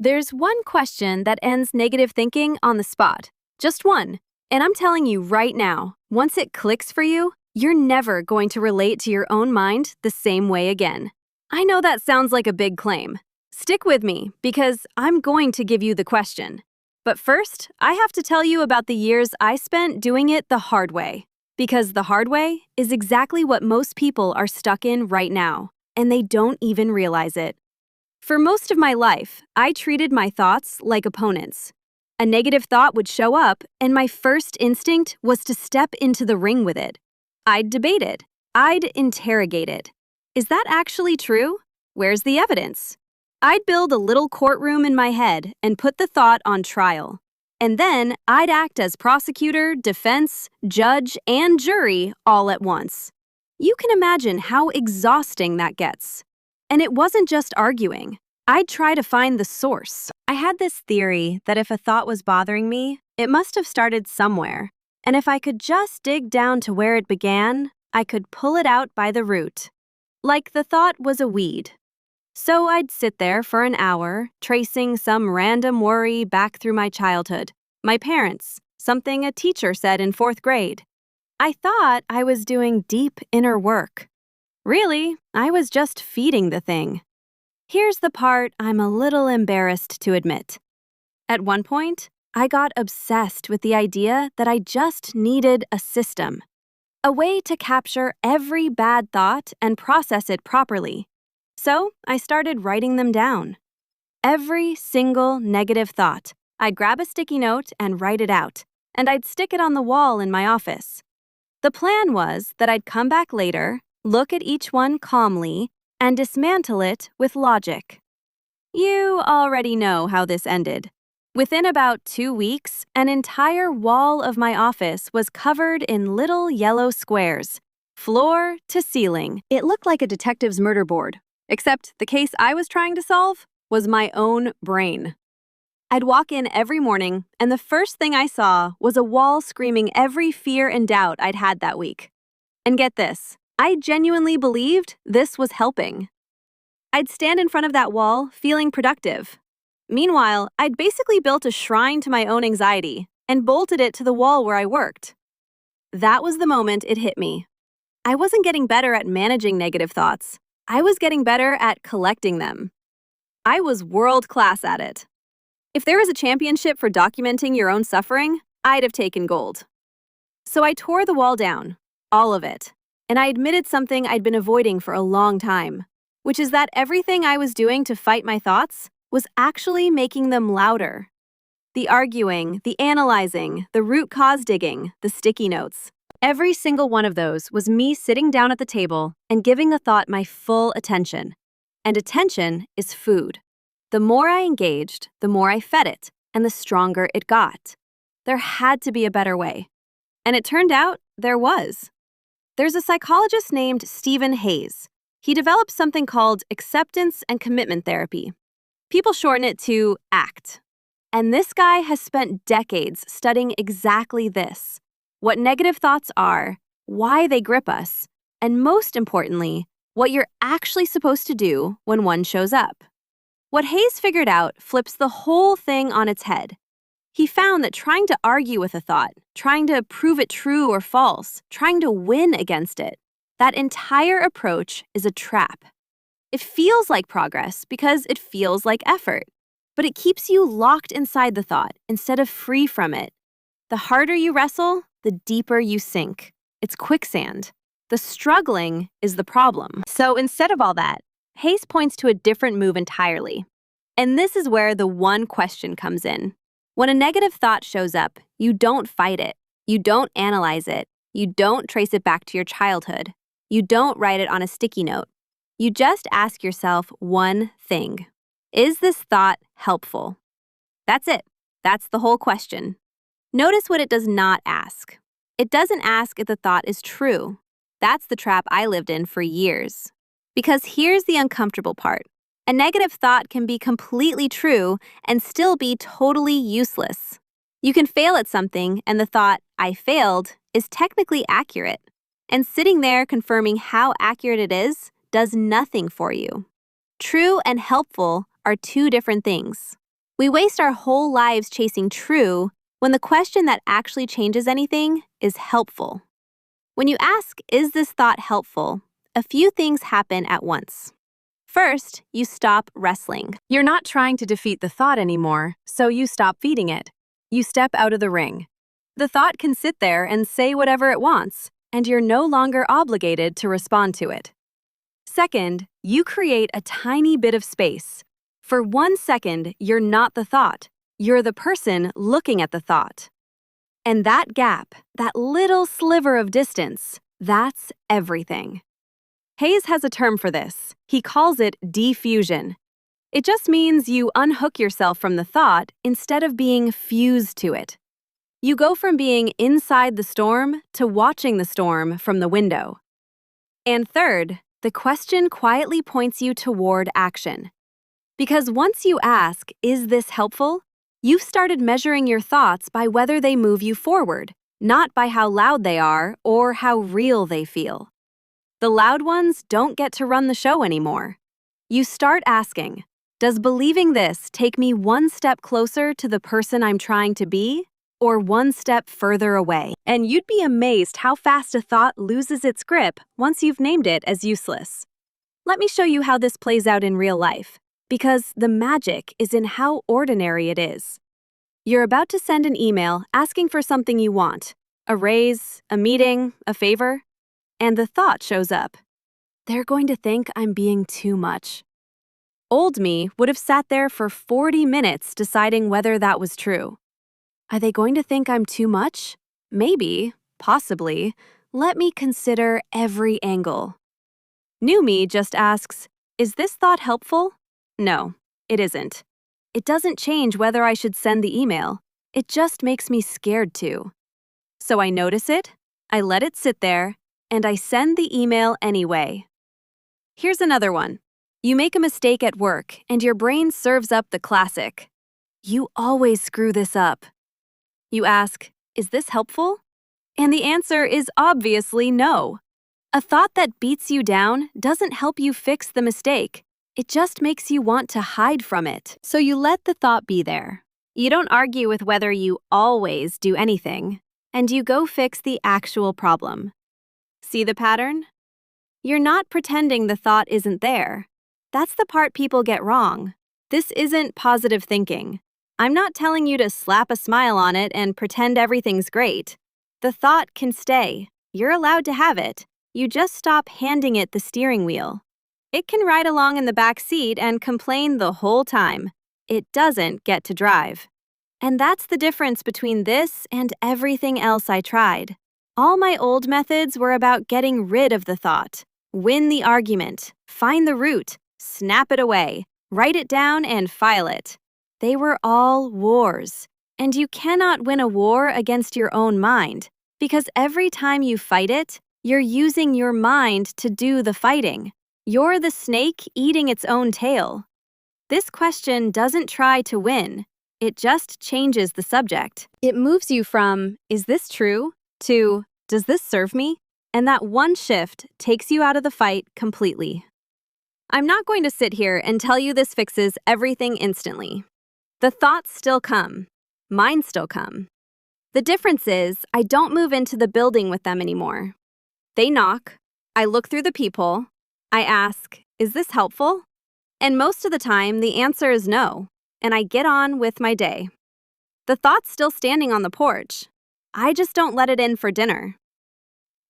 There's one question that ends negative thinking on the spot. Just one. And I'm telling you right now, once it clicks for you, you're never going to relate to your own mind the same way again. I know that sounds like a big claim. Stick with me, because I'm going to give you the question. But first, I have to tell you about the years I spent doing it the hard way. Because the hard way is exactly what most people are stuck in right now, and they don't even realize it. For most of my life, I treated my thoughts like opponents. A negative thought would show up, and my first instinct was to step into the ring with it. I'd debate it. I'd interrogate it. Is that actually true? Where's the evidence? I'd build a little courtroom in my head and put the thought on trial. And then I'd act as prosecutor, defense, judge, and jury all at once. You can imagine how exhausting that gets. And it wasn't just arguing. I'd try to find the source. I had this theory that if a thought was bothering me, it must have started somewhere. And if I could just dig down to where it began, I could pull it out by the root. Like the thought was a weed. So I'd sit there for an hour, tracing some random worry back through my childhood, my parents, something a teacher said in 4th grade. I thought I was doing deep inner work. Really, I was just feeding the thing. Here's the part I'm a little embarrassed to admit. At one point, I got obsessed with the idea that I just needed a system, a way to capture every bad thought and process it properly. So I started writing them down. Every single negative thought, I'd grab a sticky note and write it out, and I'd stick it on the wall in my office. The plan was that I'd come back later, look at each one calmly, and dismantle it with logic. You already know how this ended. Within about 2 weeks, an entire wall of my office was covered in little yellow squares, floor to ceiling. It looked like a detective's murder board, except the case I was trying to solve was my own brain. I'd walk in every morning, and the first thing I saw was a wall screaming every fear and doubt I'd had that week. And get this, I genuinely believed this was helping. I'd stand in front of that wall feeling productive. Meanwhile, I'd basically built a shrine to my own anxiety and bolted it to the wall where I worked. That was the moment it hit me. I wasn't getting better at managing negative thoughts. I was getting better at collecting them. I was world-class at it. If there was a championship for documenting your own suffering, I'd have taken gold. So I tore the wall down, all of it, and I admitted something I'd been avoiding for a long time, which is that everything I was doing to fight my thoughts was actually making them louder. The arguing, the analyzing, the root cause digging, the sticky notes. Every single one of those was me sitting down at the table and giving a thought my full attention. And attention is food. The more I engaged, the more I fed it, and the stronger it got. There had to be a better way. And it turned out there was. There's a psychologist named Stephen Hayes. He developed something called acceptance and commitment therapy. People shorten it to ACT. And this guy has spent decades studying exactly this: what negative thoughts are, why they grip us, and most importantly, what you're actually supposed to do when one shows up. What Hayes figured out flips the whole thing on its head. He found that trying to argue with a thought, trying to prove it true or false, trying to win against it, that entire approach is a trap. It feels like progress because it feels like effort, but it keeps you locked inside the thought instead of free from it. The harder you wrestle, the deeper you sink. It's quicksand. The struggling is the problem. So instead of all that, Hayes points to a different move entirely. And this is where the one question comes in. When a negative thought shows up, you don't fight it. You don't analyze it. You don't trace it back to your childhood. You don't write it on a sticky note. You just ask yourself one thing. Is this thought helpful? That's it. That's the whole question. Notice what it does not ask. It doesn't ask if the thought is true. That's the trap I lived in for years. Because here's the uncomfortable part. A negative thought can be completely true and still be totally useless. You can fail at something and the thought, "I failed," is technically accurate. And sitting there confirming how accurate it is does nothing for you. True and helpful are two different things. We waste our whole lives chasing true when the question that actually changes anything is helpful. When you ask, is this thought helpful? A few things happen at once. First, you stop wrestling. You're not trying to defeat the thought anymore, so you stop feeding it. You step out of the ring. The thought can sit there and say whatever it wants, and you're no longer obligated to respond to it. Second, you create a tiny bit of space. For 1 second, you're not the thought. You're the person looking at the thought. And that gap, that little sliver of distance, that's everything. Hayes has a term for this. He calls it defusion. It just means you unhook yourself from the thought instead of being fused to it. You go from being inside the storm to watching the storm from the window. And third, the question quietly points you toward action. Because once you ask, is this helpful? You've started measuring your thoughts by whether they move you forward, not by how loud they are or how real they feel. The loud ones don't get to run the show anymore. You start asking, does believing this take me one step closer to the person I'm trying to be, or one step further away? And you'd be amazed how fast a thought loses its grip once you've named it as useless. Let me show you how this plays out in real life, because the magic is in how ordinary it is. You're about to send an email asking for something you want, a raise, a meeting, a favor, and the thought shows up. They're going to think I'm being too much. Old me would have sat there for 40 minutes deciding whether that was true. Are they going to think I'm too much? Maybe, possibly. Let me consider every angle. New me just asks, is this thought helpful? No, it isn't. It doesn't change whether I should send the email. It just makes me scared to. So I notice it, I let it sit there, and I send the email anyway. Here's another one. You make a mistake at work, and your brain serves up the classic. You always screw this up. You ask, is this helpful? And the answer is obviously no. A thought that beats you down doesn't help you fix the mistake. It just makes you want to hide from it. So you let the thought be there. You don't argue with whether you always do anything, and you go fix the actual problem. See the pattern? You're not pretending the thought isn't there. That's the part people get wrong. This isn't positive thinking. I'm not telling you to slap a smile on it and pretend everything's great. The thought can stay. You're allowed to have it. You just stop handing it the steering wheel. It can ride along in the back seat and complain the whole time. It doesn't get to drive. And that's the difference between this and everything else I tried. All my old methods were about getting rid of the thought. Win the argument, find the root, snap it away, write it down and file it. They were all wars. And you cannot win a war against your own mind, because every time you fight it, you're using your mind to do the fighting. You're the snake eating its own tail. This question doesn't try to win. It just changes the subject. It moves you from, is this true, to, does this serve me? And that one shift takes you out of the fight completely. I'm not going to sit here and tell you this fixes everything instantly. The thoughts still come. Mine still come. The difference is, I don't move into the building with them anymore. They knock. I look through the peephole. I ask, is this helpful? And most of the time, the answer is no, and I get on with my day. The thought's still standing on the porch. I just don't let it in for dinner.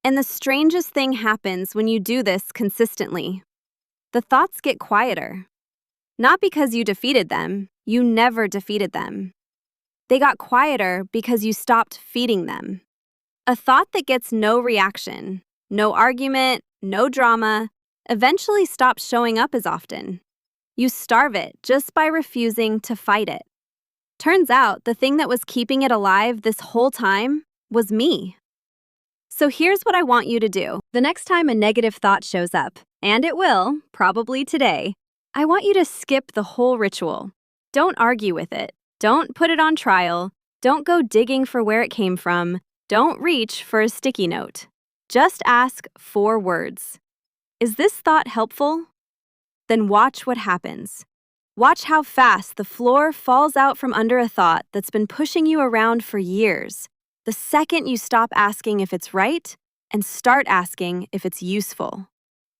And the strangest thing happens when you do this consistently. The thoughts get quieter. Not because you defeated them. You never defeated them. They got quieter because you stopped feeding them. A thought that gets no reaction, no argument, no drama, eventually stops showing up as often. You starve it just by refusing to fight it. Turns out the thing that was keeping it alive this whole time was me. So here's what I want you to do. The next time a negative thought shows up, and it will, probably today, I want you to skip the whole ritual. Don't argue with it. Don't put it on trial. Don't go digging for where it came from. Don't reach for a sticky note. Just ask 4 words. Is this thought helpful? Then watch what happens. Watch how fast the floor falls out from under a thought that's been pushing you around for years, the second you stop asking if it's right and start asking if it's useful.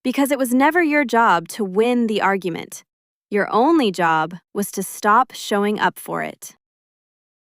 Because it was never your job to win the argument. Your only job was to stop showing up for it.